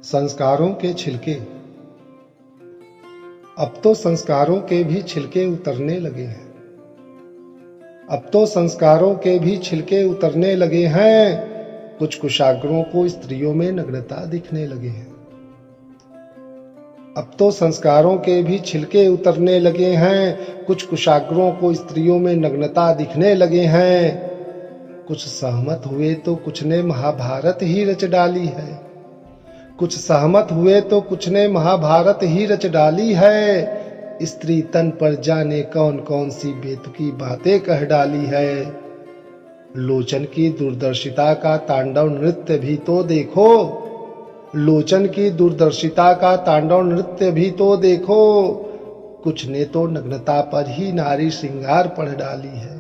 संस्कारों के छिलके। अब तो संस्कारों के भी छिलके उतरने लगे हैं। अब तो संस्कारों के भी छिलके उतरने लगे हैं। कुछ कुशाग्रों को स्त्रियों में नग्नता दिखने लगे हैं। अब तो संस्कारों के भी छिलके उतरने लगे हैं। कुछ कुशाग्रों को स्त्रियों में नग्नता दिखने लगे हैं। कुछ सहमत हुए तो कुछ ने महाभारत ही रच डाली है। कुछ सहमत हुए तो कुछ ने महाभारत ही रच डाली है। स्त्री तन पर जाने कौन कौन सी बेतुकी बातें कह डाली है। लोचन की दूरदर्शिता का तांडव नृत्य भी तो देखो। लोचन की दूरदर्शिता का तांडव नृत्य भी तो देखो। कुछ ने तो नग्नता पर ही नारी श्रृंगार पढ़ डाली है।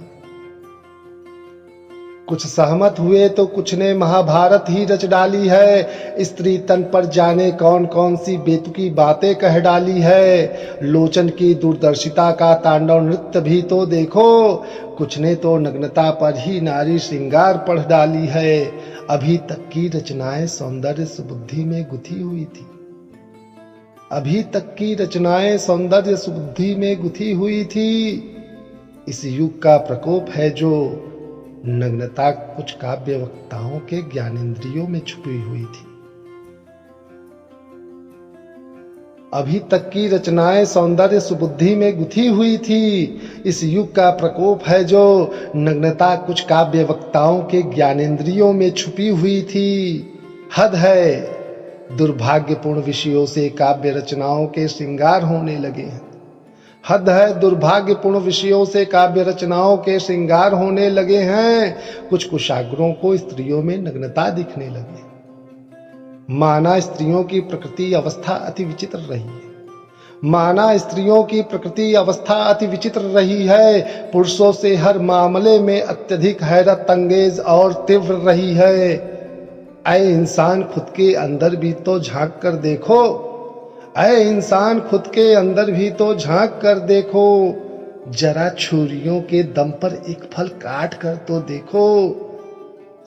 कुछ सहमत हुए तो कुछ ने महाभारत ही रच डाली है। स्त्री तन पर जाने कौन कौन सी बेतुकी बातें कह डाली है। लोचन की दूरदर्शिता का तांडव नृत्य भी तो देखो। कुछ ने तो नग्नता पर ही नारी श्रृंगार पढ़ डाली है। अभी तक की रचनाएं सौंदर्य सुबुद्धि में गुथी हुई थी। अभी तक की रचनाएं सौंदर्य सुबुद्धि में गुथी हुई थी। इस युग का प्रकोप है जो नग्नता कुछ काव्य वक्ताओं के ज्ञानेंद्रियों में छुपी हुई थी। अभी तक की रचनाएं सौंदर्य सुबुद्धि में गुथी हुई थी। इस युग का प्रकोप है जो नग्नता कुछ काव्य वक्ताओं के ज्ञानेंद्रियों में छुपी हुई थी। हद है, दुर्भाग्यपूर्ण विषयों से काव्य रचनाओं के श्रृंगार होने लगे हैं। हद है, दुर्भाग्यपूर्ण विषयों से काव्य रचनाओं के श्रृंगार होने लगे हैं। कुछ कुशाग्रों को स्त्रियों में नग्नता दिखने लगे। माना स्त्रियों की प्रकृति अवस्था अति विचित्र रही है। माना स्त्रियों की प्रकृति अवस्था अति विचित्र रही है। पुरुषों से हर मामले में अत्यधिक हैरत अंगेज और तीव्र रही है। ऐ इंसान, खुद के अंदर भी तो झांक कर देखो। ऐ इंसान, खुद के अंदर भी तो झांक कर देखो। जरा छुरियों के दम पर एक फल काट कर तो देखो।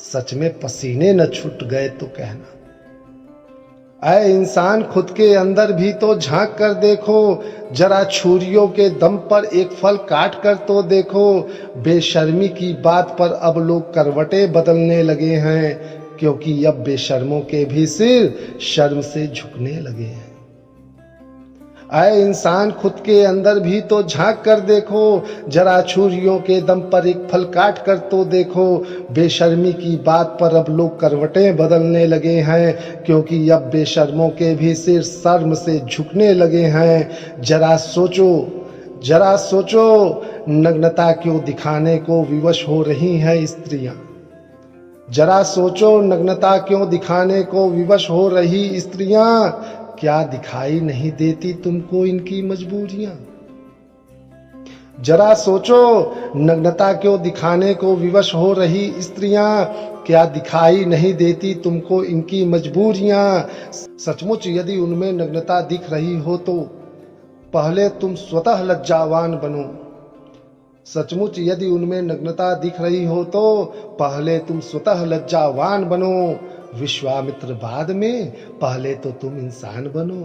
सच में पसीने न छूट गए तो कहना। ऐ इंसान, खुद के अंदर भी तो झांक कर देखो। जरा छुरियों के दम पर एक फल काट कर तो देखो। बेशर्मी की बात पर अब लोग करवटें बदलने लगे हैं, क्योंकि अब बेशर्मों के भी सिर शर्म से झुकने लगे हैं। ऐ इंसान, खुद के अंदर भी तो झांक कर देखो। जरा छुरियों के दम पर एक फल काट कर तो देखो। बेशर्मी की बात पर अब लोग करवटें बदलने लगे हैं, क्योंकि अब बेशर्मों के भी सिर शर्म से झुकने लगे हैं। जरा सोचो, जरा सोचो, नग्नता क्यों दिखाने को विवश हो रही हैं स्त्रियां। जरा सोचो, नग्नता क्यों दिखाने को विवश हो रही स्त्रियां। क्या दिखाई नहीं देती तुमको इनकी मजबूरियां। जरा सोचो, नग्नता क्यों दिखाने को विवश हो रही स्त्रियां। क्या दिखाई नहीं देती तुमको इनकी मजबूरियां। सचमुच यदि उनमें नग्नता दिख रही हो तो पहले तुम स्वतः लज्जावान बनो। सचमुच यदि उनमें नग्नता दिख रही हो तो पहले तुम स्वतः लज्जावान बनो। विश्वामित्र बाद में, पहले तो तुम इंसान बनो।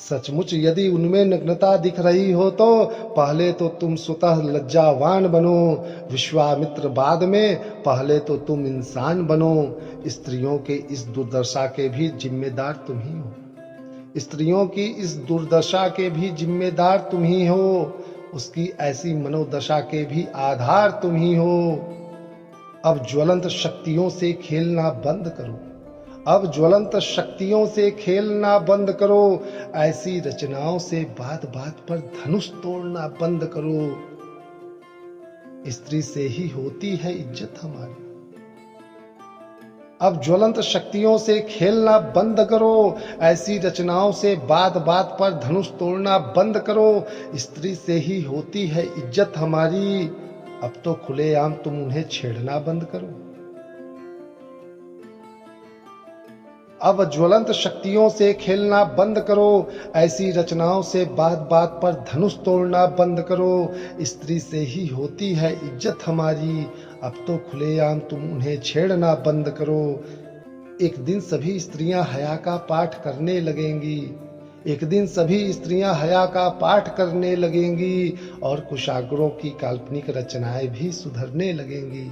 सचमुच यदि उनमें नग्नता दिख रही हो तो पहले तो तुम स्वतः लज्जावान बनो। विश्वामित्र बाद में, पहले तो तुम इंसान बनो। स्त्रियों के इस दुर्दशा के भी जिम्मेदार तुम ही हो। स्त्रियों की इस दुर्दशा के भी जिम्मेदार तुम ही हो। उसकी ऐसी मनोदशा के भी आधार तुम ही हो। अब ज्वलंत शक्तियों से खेलना बंद करो। अब ज्वलंत शक्तियों से खेलना बंद करो। ऐसी रचनाओं से बात बात पर धनुष तोड़ना बंद करो। स्त्री से ही होती है इज्जत हमारी। अब ज्वलंत शक्तियों से खेलना बंद करो। ऐसी रचनाओं से बात बात पर धनुष तोड़ना बंद करो। स्त्री से ही होती है इज्जत हमारी। अब तो खुलेआम तुम उन्हें छेड़ना बंद करो। अब ज्वलंत शक्तियों से खेलना बंद करो। ऐसी रचनाओं से बात बात पर धनुष तोड़ना बंद करो। स्त्री से ही होती है इज्जत हमारी। अब तो खुलेआम तुम उन्हें छेड़ना बंद करो। एक दिन सभी स्त्रियां हया का पाठ करने लगेंगी। एक दिन सभी स्त्रियां हया का पाठ करने लगेंगी और कुशाग्रों की काल्पनिक रचनाएं भी सुधरने लगेंगी।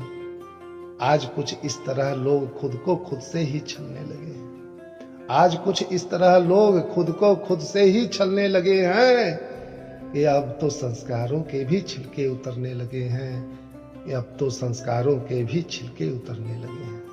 आज कुछ इस तरह लोग खुद को खुद से ही छलने लगे हैं। आज कुछ इस तरह लोग खुद को खुद से ही छलने लगे हैं कि अब तो संस्कारों के भी छिलके उतरने लगे हैं। अब तो संस्कारों के भी छिलके उतरने लगे हैं।